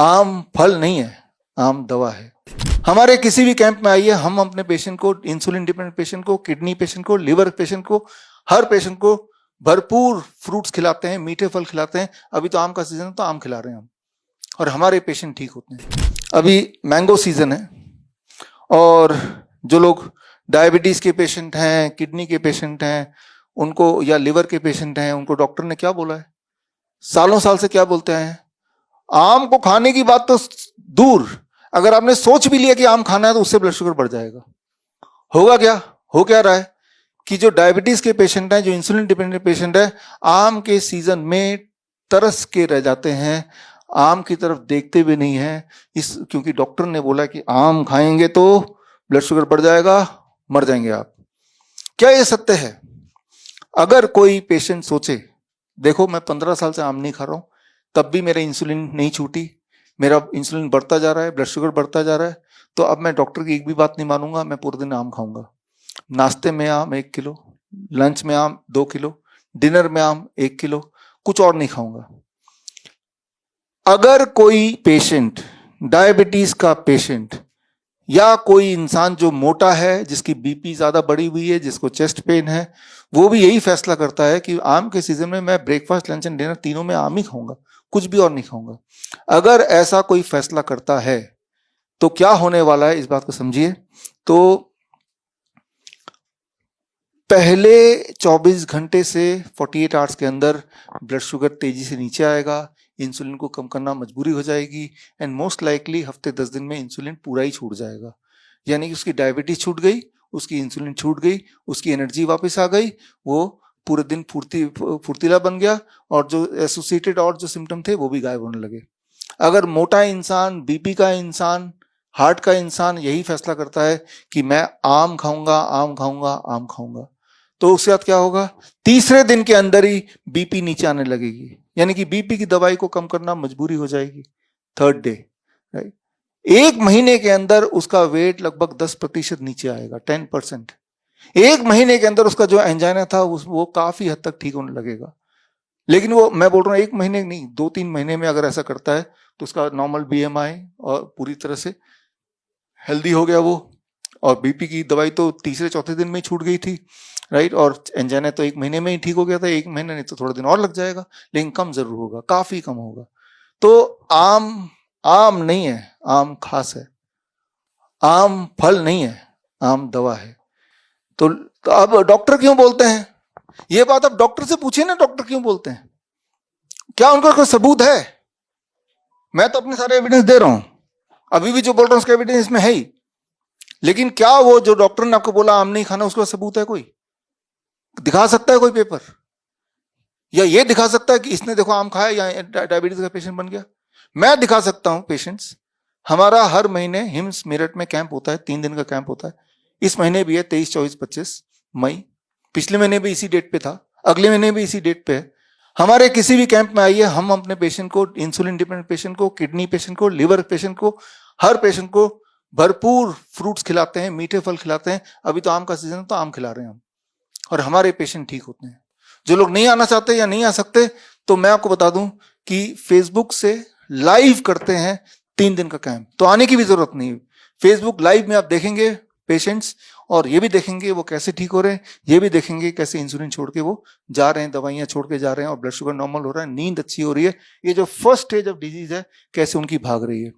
आम फल नहीं है, आम दवा है। हमारे किसी भी कैंप में आइए, हम अपने पेशेंट को, इंसुलिन डिपेंडेंट पेशेंट को, किडनी पेशेंट को, लिवर पेशेंट को, हर पेशेंट को भरपूर फ्रूट्स खिलाते हैं, मीठे फल खिलाते हैं। अभी तो आम का सीजन है तो आम खिला रहे हैं हम, और हमारे पेशेंट ठीक होते हैं। अभी मैंगो सीजन है, और जो लोग डायबिटीज के पेशेंट हैं, किडनी के पेशेंट हैं, उनको, या लिवर के पेशेंट हैं, उनको डॉक्टर ने क्या बोला है, सालों साल से क्या बोलते हैं, आम को खाने की बात तो दूर, अगर आपने सोच भी लिया कि आम खाना है तो उससे ब्लड शुगर बढ़ जाएगा। होगा क्या, हो क्या रहा है कि जो डायबिटीज के पेशेंट हैं, जो इंसुलिन डिपेंडेंट पेशेंट है, आम के सीजन में तरस के रह जाते हैं, आम की तरफ देखते भी नहीं है, क्योंकि डॉक्टर ने बोला कि आम खाएंगे तो ब्लड शुगर बढ़ जाएगा, मर जाएंगे आप। क्या ये सत्य है? अगर कोई पेशेंट सोचे, देखो मैं 15 साल से आम नहीं खा रहा हूं, तब भी मेरा इंसुलिन नहीं छूटी, मेरा इंसुलिन बढ़ता जा रहा है, ब्लड शुगर बढ़ता जा रहा है, तो अब मैं डॉक्टर की एक भी बात नहीं मानूंगा, मैं पूरे दिन आम खाऊंगा। नाश्ते में आम 1 किलो, लंच में आम 2 किलो, डिनर में आम 1 किलो, कुछ और नहीं खाऊंगा। अगर कोई पेशेंट, डायबिटीज का पेशेंट, या कोई इंसान जो मोटा है, जिसकी बीपी ज्यादा बढ़ी हुई है, जिसको चेस्ट पेन है, वो भी यही फैसला करता है कि आम के सीजन में मैं ब्रेकफास्ट, लंच एंड डिनर तीनों में आम ही खाऊंगा, कुछ भी और नहीं खाऊंगा। अगर ऐसा कोई फैसला करता है तो क्या होने वाला है, इस बात को समझिए। तो पहले 24 घंटे से 48 आवर्स के अंदर ब्लड शुगर तेजी से नीचे आएगा, इंसुलिन को कम करना मजबूरी हो जाएगी, एंड मोस्ट लाइकली हफ्ते 10 दिन में इंसुलिन पूरा ही छूट जाएगा। यानी कि उसकी डायबिटीज छूट गई, उसकी इंसुलिन छूट गई, उसकी एनर्जी वापस आ गई, वो पूरे दिन फुर्तीला बन गया, और जो एसोसिएटेड और जो सिम्टम थे वो भी गायब होने लगे। अगर मोटा इंसान, बीपी का इंसान, हार्ट का इंसान यही फैसला करता है कि मैं आम खाऊंगा, आम खाऊंगा, आम खाऊंगा, तो उसके बाद क्या होगा, तीसरे दिन के अंदर ही बीपी नीचे आने लगेगी, यानी कि बीपी की दवाई को कम करना मजबूरी हो जाएगी। थर्ड डे, राइट, 1 महीने के अंदर उसका वेट लगभग 10% नीचे आएगा, 10%। 1 महीने के अंदर उसका जो एंजाइना था वो काफी हद तक ठीक होने लगेगा। लेकिन वो, मैं बोल रहा हूँ 1 महीने नहीं, 2-3 महीने में अगर ऐसा करता है तो उसका नॉर्मल BMI और पूरी तरह से हेल्दी हो गया वो, और बीपी की दवाई तो तीसरे चौथे दिन में ही छूट गई थी, राइट, और एंजाइना तो 1 महीने में ही ठीक हो गया था। 1 महीने नहीं तो थोड़ा दिन और लग जाएगा, लेकिन कम जरूर होगा, काफी कम होगा। तो आम आम नहीं है, आम खास है। आम फल नहीं है, आम दवा है। तो अब डॉक्टर क्यों बोलते हैं ये बात? अब डॉक्टर से पूछिए ना, डॉक्टर क्यों बोलते हैं, क्या उनका कोई सबूत है? मैं तो अपने सारे एविडेंस दे रहा हूं, अभी भी जो बोल रहा हूं उसका एविडेंस इसमें है ही, लेकिन क्या वो जो डॉक्टर ने आपको बोला आम नहीं खाना, उसका सबूत है? कोई दिखा सकता है कोई पेपर? या ये दिखा सकता है कि इसने देखो आम खाया या डायबिटीज का पेशेंट बन गया? मैं दिखा सकता हूं पेशेंट्स। हमारा हर महीने हिम्स मेरठ में कैंप होता है, 3 दिन का कैंप होता है। इस महीने भी है, 23, 24, 25 मई। पिछले महीने भी इसी डेट पे था, अगले महीने भी इसी डेट पे है। हमारे किसी भी कैंप में आइए, हम अपने पेशेंट को, इंसुलिन डिपेंडेंट पेशेंट को, किडनी पेशेंट को, लिवर पेशेंट को, हर पेशेंट को भरपूर फ्रूट्स खिलाते हैं, मीठे फल खिलाते हैं। अभी तो आम का सीजन है तो आम खिला रहे हैं हम, और हमारे पेशेंट ठीक होते हैं। जो लोग नहीं आना चाहते या नहीं आ सकते, तो मैं आपको बता दूं कि फेसबुक से लाइव करते हैं 3 दिन का कैंप, तो आने की भी जरूरत नहीं। फेसबुक लाइव में आप देखेंगे पेशेंट्स, और ये भी देखेंगे वो कैसे ठीक हो रहे हैं, ये भी देखेंगे कैसे इंसुलिन छोड़ के वो जा रहे हैं, दवाइयां छोड़ के जा रहे हैं, और ब्लड शुगर नॉर्मल हो रहा है, नींद अच्छी हो रही है, ये जो फर्स्ट स्टेज ऑफ डिजीज है कैसे उनकी भाग रही है।